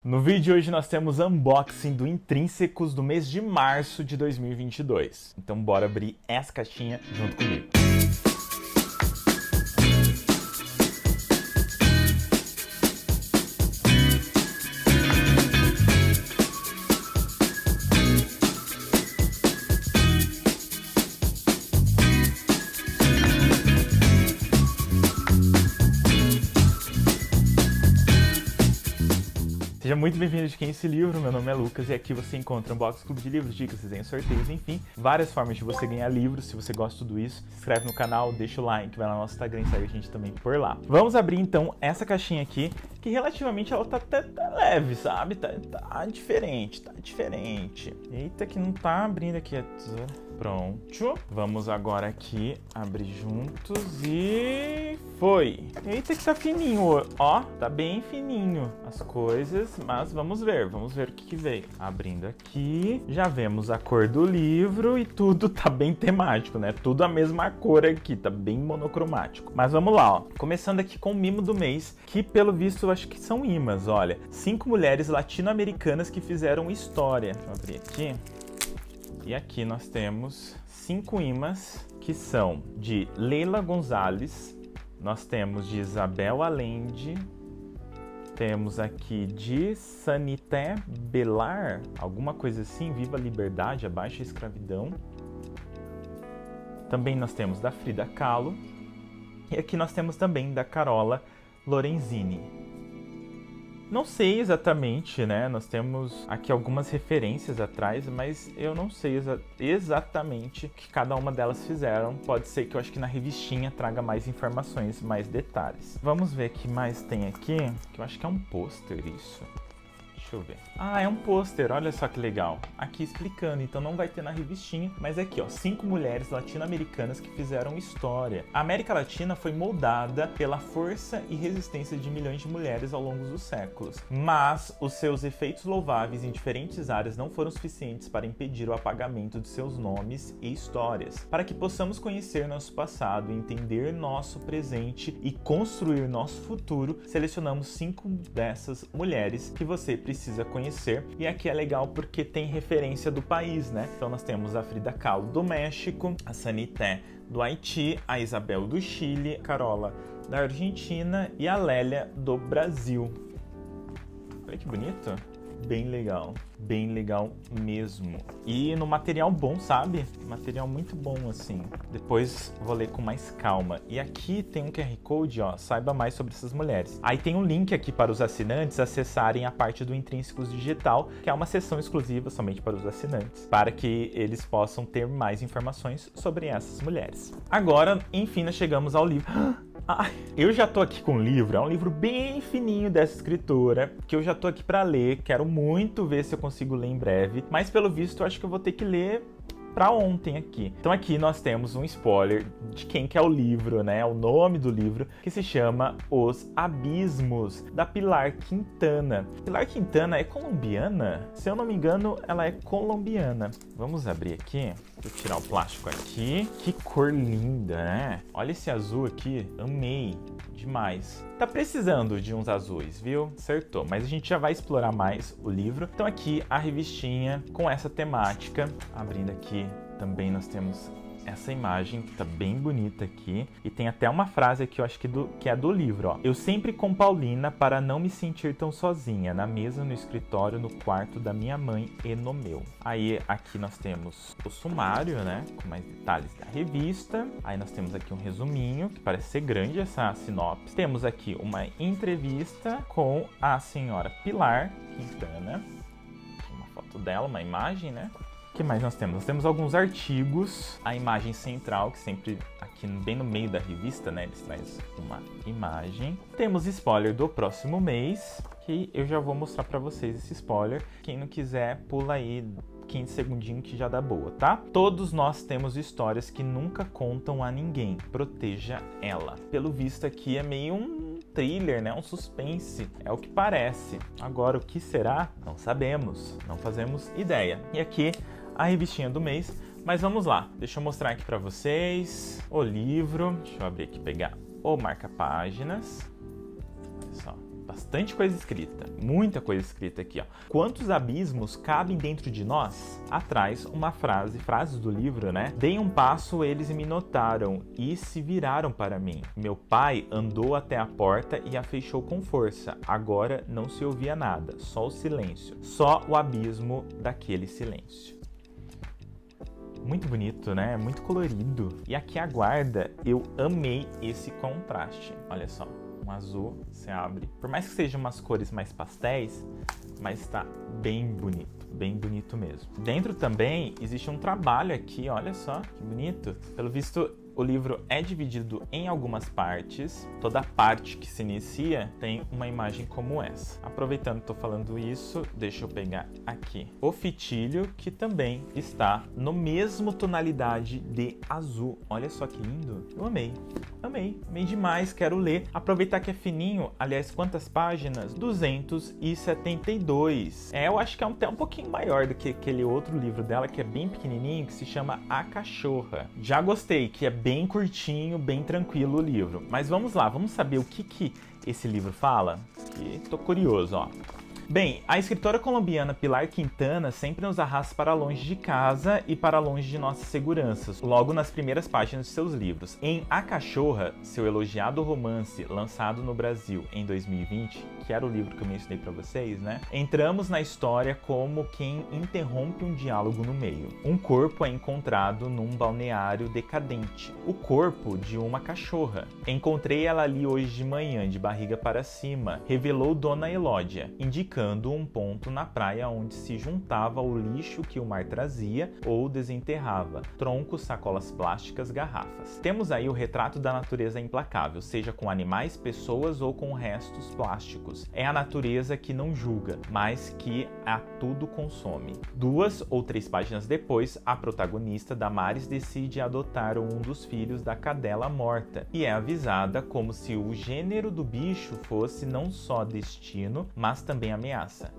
No vídeo de hoje nós temos unboxing do Intrínsecos do mês de março de 2022. Então bora abrir essa caixinha junto comigo. Seja muito bem-vindo de Quem é esse livro, meu nome é Lucas e aqui você encontra unboxing, clube de livros, dicas, desenhos, sorteios, enfim, várias formas de você ganhar livros. Se você gosta de tudo isso, se inscreve no canal, deixa o like, vai lá no nosso Instagram e segue a gente também por lá. Vamos abrir então essa caixinha aqui, que relativamente ela tá leve, sabe? Tá diferente, tá diferente. Eita, que não tá abrindo aqui a tesoura. Pronto. Vamos agora aqui abrir juntos e foi. Eita, que tá fininho, ó, tá bem fininho as coisas, mas vamos ver o que veio. Abrindo aqui, já vemos a cor do livro e tudo tá bem temático, né? Tudo a mesma cor aqui, tá bem monocromático. Mas vamos lá, ó. Começando aqui com o mimo do mês, que pelo visto eu acho que são imãs, olha. 5 mulheres latino-americanas que fizeram história. Deixa eu abrir aqui. E aqui nós temos 5 imãs que são de Leila Gonzalez, nós temos de Isabel Allende, temos aqui de Sanité Belar, alguma coisa assim, Viva a Liberdade, Abaixa a Escravidão. Também nós temos da Frida Kahlo. E aqui nós temos também da Carola Lorenzini. Não sei exatamente, né? Nós temos aqui algumas referências atrás, mas eu não sei exatamente o que cada uma delas fizeram. Pode ser que eu acho que na revistinha traga mais informações, mais detalhes. Vamos ver o que mais tem aqui, que eu acho que é um pôster isso. Deixa eu ver. Ah, é um pôster, olha só que legal. Aqui explicando, então não vai ter na revistinha, mas aqui, ó, 5 mulheres latino-americanas que fizeram história. A América Latina foi moldada pela força e resistência de milhões de mulheres ao longo dos séculos, mas os seus efeitos louváveis em diferentes áreas não foram suficientes para impedir o apagamento de seus nomes e histórias. Para que possamos conhecer nosso passado, entender nosso presente e construir nosso futuro, selecionamos 5 dessas mulheres que você precisa conhecer, e aqui é legal porque tem referência do país, né? Então nós temos a Frida Kahlo do México, a Sanité do Haiti, a Isabel do Chile, a Carola da Argentina e a Lélia do Brasil. Olha que bonito! Bem legal mesmo. E no material bom, sabe? Material muito bom, assim. Depois vou ler com mais calma. E aqui tem um QR Code, ó, saiba mais sobre essas mulheres. Aí tem um link aqui para os assinantes acessarem a parte do Intrínsecos Digital, que é uma seção exclusiva somente para os assinantes, para que eles possam ter mais informações sobre essas mulheres. Agora, enfim, nós chegamos ao livro. Ai, eu já tô aqui com o livro, é um livro bem fininho dessa escritora, que eu já tô aqui pra ler, quero muito ver se eu consigo ler em breve, mas pelo visto eu acho que eu vou ter que ler pra ontem aqui. Então aqui nós temos um spoiler de quem que é o livro, né? O nome do livro, que se chama Os Abismos, da Pilar Quintana. Pilar Quintana é colombiana? Se eu não me engano, ela é colombiana. Vamos abrir aqui. Vou tirar o plástico aqui. Que cor linda, né? Olha esse azul aqui. Amei demais. Tá precisando de uns azuis, viu? Acertou. Mas a gente já vai explorar mais o livro. Então aqui a revistinha com essa temática. Abrindo aqui também nós temos essa imagem que tá bem bonita aqui. E tem até uma frase aqui, eu acho que é do livro, ó. Eu sempre com Paulina para não me sentir tão sozinha, na mesa, no escritório, no quarto da minha mãe e no meu. Aí aqui nós temos o sumário, né, com mais detalhes da revista. Aí nós temos aqui um resuminho, que parece ser grande essa sinopse. Temos aqui uma entrevista com a senhora Pilar Quintana. Aqui uma foto dela, uma imagem, né. O que mais nós temos? Nós temos alguns artigos, a imagem central, que sempre aqui bem no meio da revista, né, eles trazem uma imagem. Temos spoiler do próximo mês, que eu já vou mostrar pra vocês esse spoiler. Quem não quiser, pula aí 15 segundinhos que já dá boa, tá? Todos nós temos histórias que nunca contam a ninguém, proteja ela. Pelo visto aqui é meio um thriller, né? Um suspense, é o que parece. Agora, o que será? Não sabemos, não fazemos ideia. E aqui a revistinha do mês, mas vamos lá, deixa eu mostrar aqui pra vocês o livro. Deixa eu abrir aqui e pegar o marca-páginas. Olha só, Bastante coisa escrita, muita coisa escrita aqui, ó. Quantos abismos cabem dentro de nós? Atrás, uma frases do livro, né? Dei um passo, eles me notaram e se viraram para mim. Meu pai andou até a porta e a fechou com força. Agora não se ouvia nada, só o silêncio, só o abismo daquele silêncio. Muito bonito, né? Muito colorido. E aqui a guarda, eu amei esse contraste. Olha só, um azul, você abre. Por mais que sejam umas cores mais pastéis, mas tá bem bonito mesmo. Dentro também existe um trabalho aqui, olha só, que bonito. Pelo visto, o livro é dividido em algumas partes. Toda parte que se inicia tem uma imagem como essa. Aproveitando que estou falando isso, deixa eu pegar aqui o fitilho, que também está no mesmo tonalidade de azul. Olha só que lindo. Eu amei demais, quero ler. Aproveitar que é fininho. Aliás, quantas páginas? 272. Eu acho que é até um pouquinho maior do que aquele outro livro dela, que é bem pequenininho, que se chama A Cachorra. Já gostei, que é bem curtinho, bem tranquilo o livro. Mas vamos lá, vamos saber o que esse livro fala? Que tô curioso, ó. Bem, a escritora colombiana Pilar Quintana sempre nos arrasta para longe de casa e para longe de nossas seguranças, logo nas primeiras páginas de seus livros. Em A Cachorra, seu elogiado romance lançado no Brasil em 2020, que era o livro que eu mencionei para vocês, né? Entramos na história como quem interrompe um diálogo no meio. Um corpo é encontrado num balneário decadente. O corpo de uma cachorra. Encontrei ela ali hoje de manhã, de barriga para cima, revelou Dona Elódia, indicando um ponto na praia onde se juntava o lixo que o mar trazia ou desenterrava, troncos, sacolas plásticas, garrafas. Temos aí o retrato da natureza implacável, seja com animais, pessoas ou com restos plásticos. É a natureza que não julga, mas que a tudo consome. 2 ou 3 páginas depois, a protagonista, Damares, decide adotar um dos filhos da cadela morta e é avisada como se o gênero do bicho fosse não só destino, mas também ameaça.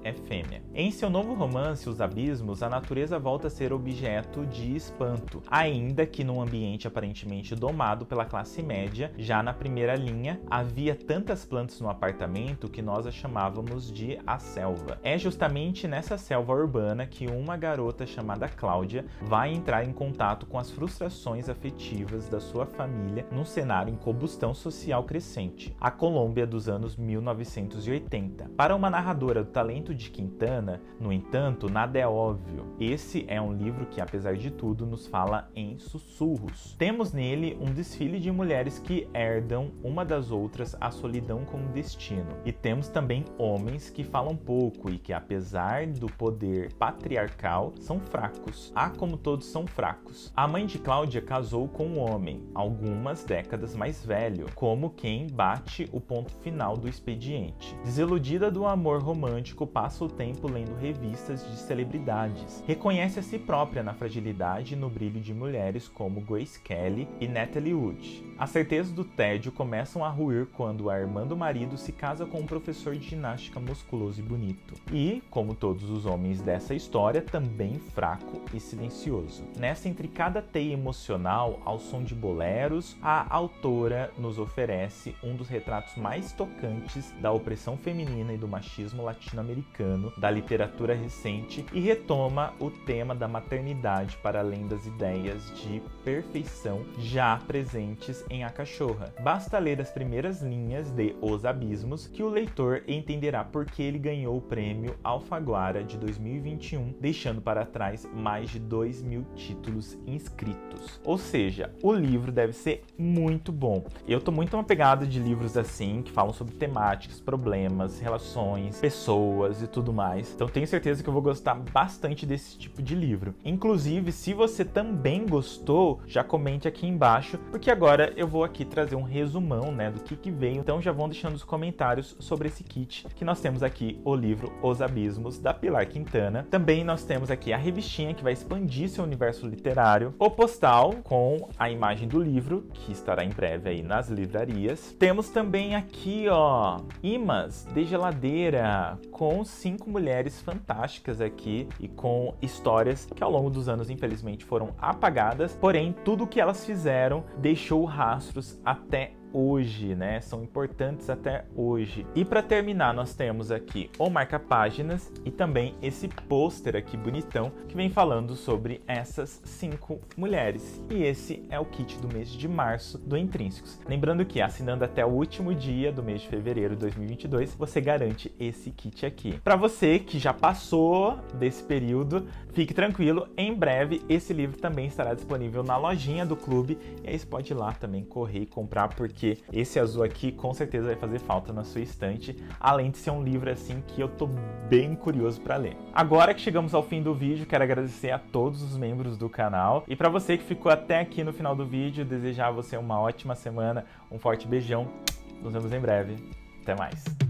É fêmea. Em seu novo romance, Os Abismos, a natureza volta a ser objeto de espanto, ainda que num ambiente aparentemente domado pela classe média. Já na primeira linha, havia tantas plantas no apartamento que nós a chamávamos de a selva. É justamente nessa selva urbana que uma garota chamada Cláudia vai entrar em contato com as frustrações afetivas da sua família num cenário em combustão social crescente, a Colômbia dos anos 1980. Para uma narradora do talento de Quintana, no entanto, nada é óbvio. Esse é um livro que, apesar de tudo, nos fala em sussurros. Temos nele um desfile de mulheres que herdam uma das outras a solidão como destino. E temos também homens que falam pouco e que, apesar do poder patriarcal, são fracos. Como todos são fracos. A mãe de Cláudia casou com um homem, algumas décadas mais velho, como quem bate o ponto final do expediente. Desiludida do amor romântico, passa o tempo lendo revistas de celebridades. Reconhece a si própria na fragilidade e no brilho de mulheres como Grace Kelly e Natalie Wood. As certezas do tédio começam a ruir quando a irmã do marido se casa com um professor de ginástica musculoso e bonito. E, como todos os homens dessa história, também fraco e silencioso. Nessa intricada teia emocional, ao som de boleros, a autora nos oferece um dos retratos mais tocantes da opressão feminina e do machismo latino-americano da literatura recente e retoma o tema da maternidade para além das ideias de perfeição já presentes em A Cachorra. Basta ler as primeiras linhas de Os Abismos que o leitor entenderá por que ele ganhou o prêmio Alfaguara de 2021, deixando para trás mais de 2.000 títulos inscritos. Ou seja, o livro deve ser muito bom. Eu tô muito apegado de livros assim, que falam sobre temáticas, problemas, relações, pessoas e tudo mais. Então tenho certeza que eu vou gostar bastante desse tipo de livro. Inclusive, se você também gostou, já comente aqui embaixo, porque agora eu vou aqui trazer um resumão, né, do que veio. Então já vão deixando os comentários sobre esse kit, que nós temos aqui o livro Os Abismos, da Pilar Quintana. Também nós temos aqui a revistinha, que vai expandir seu universo literário. O postal, com a imagem do livro, que estará em breve aí nas livrarias. Temos também aqui, ó, imãs de geladeira, com 5 mulheres fantásticas aqui e com histórias que ao longo dos anos, infelizmente, foram apagadas. Porém, tudo que elas fizeram deixou rastros até hoje, né? São importantes até hoje. E para terminar, nós temos aqui o marca-páginas e também esse pôster aqui bonitão que vem falando sobre essas 5 mulheres. E esse é o kit do mês de março do Intrínsecos. Lembrando que assinando até o último dia do mês de fevereiro de 2022, você garante esse kit aqui. Para você que já passou desse período, fique tranquilo, em breve esse livro também estará disponível na lojinha do clube e aí você pode ir lá também correr e comprar, porque esse azul aqui com certeza vai fazer falta na sua estante, além de ser um livro assim que eu tô bem curioso para ler. Agora que chegamos ao fim do vídeo, quero agradecer a todos os membros do canal e para você que ficou até aqui no final do vídeo, desejar a você uma ótima semana, um forte beijão, nos vemos em breve, até mais!